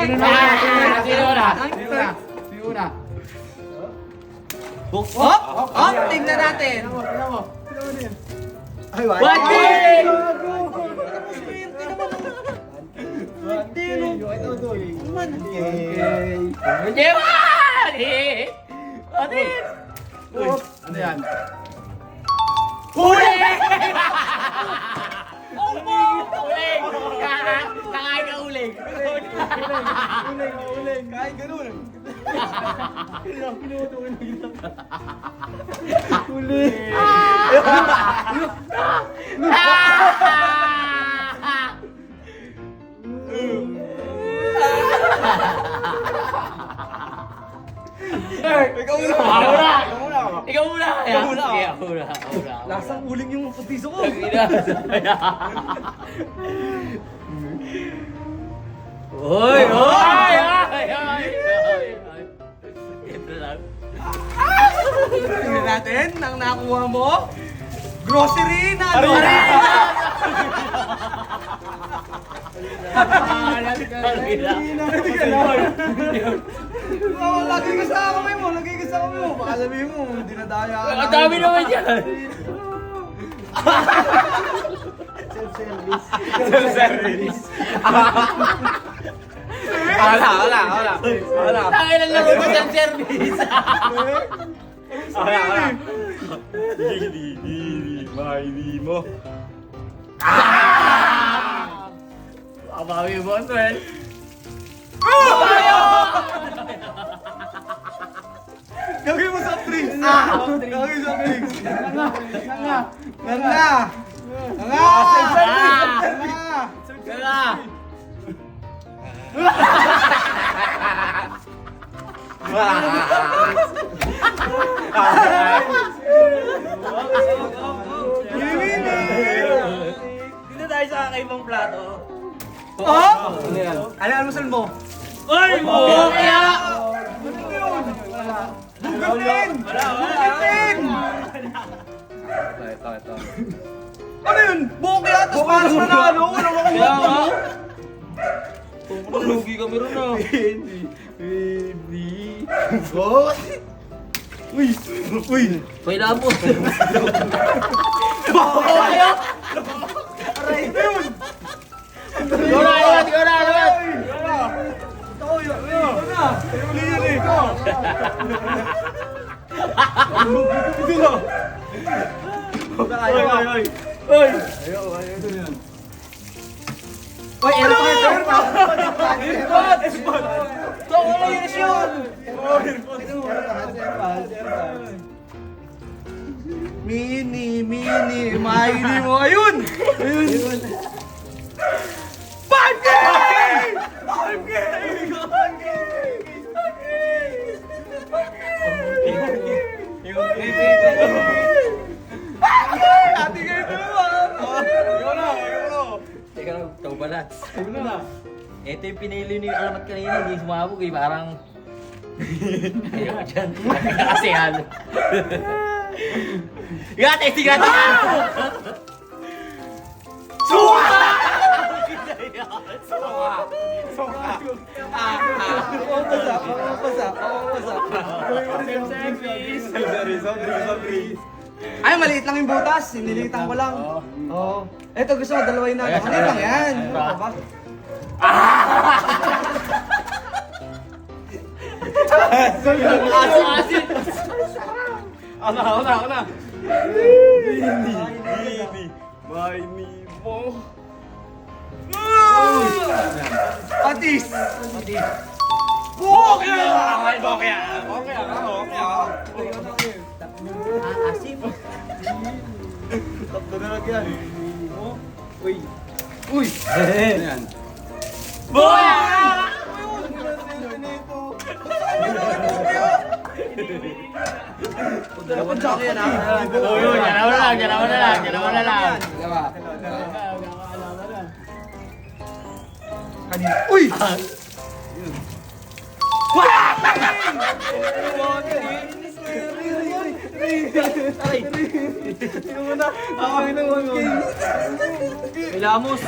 Tingnan mo. Sino na? Tingnan natin. Ay, ano yan? Huli! Uling! Kakain ka uling! Kahit ganun. Ikaw muna! Ikaw muna! Lasang uling yung putiso ko. Hoy! Ito lang. Tingnan natin, nang nakuha mo. Grocery na ano? Lagay ka sa kamay mo, lagay ka sa kamay mo. Baka sabihin mo, dinadaya ka. Ang dami naman yan! Self-service. Wala. Tangin lang naman mo sa service! Hindi mo. Abawi mo, friend! Gawin mo soft drinks. Gawin mo soft drinks. Ganga. Dito tayo sa kakaibang plato. Ano almusal mo? Ay! Kaya! Bugatin! Ito. Ano yun? Buki atas para sa nanalo. Walang makuha mo. Lugi kami ron ah. Uy! Kailangan mo. Aray! Yun! Ikaw na! Uli yan eh! Uy, airpod! Ito, wala yun yun! Mini, maini mo. Ayun! 5K! 5K! 5K! Ate kayo dalawa! Teka lang, ikaw balas. Ito yung pinili ni alamat kanina, hindi sumabog eh, parang... Ayaw dyan, kasi halo. Testing natin! Suka! Ay, maliit lang yung butas. Sinilitan ko lang. Oo. Eto, gusto mo, dalawa yung natin. Maliit lang yan. Ano ba? Asin! Ako na. Maini mo. Atis! Bokya! Asin! Tatlo na lang yan. Uy! Ayan. Boya! Dapat sa akin ah. Uy, dalawa na lang. Uy! Ilamos.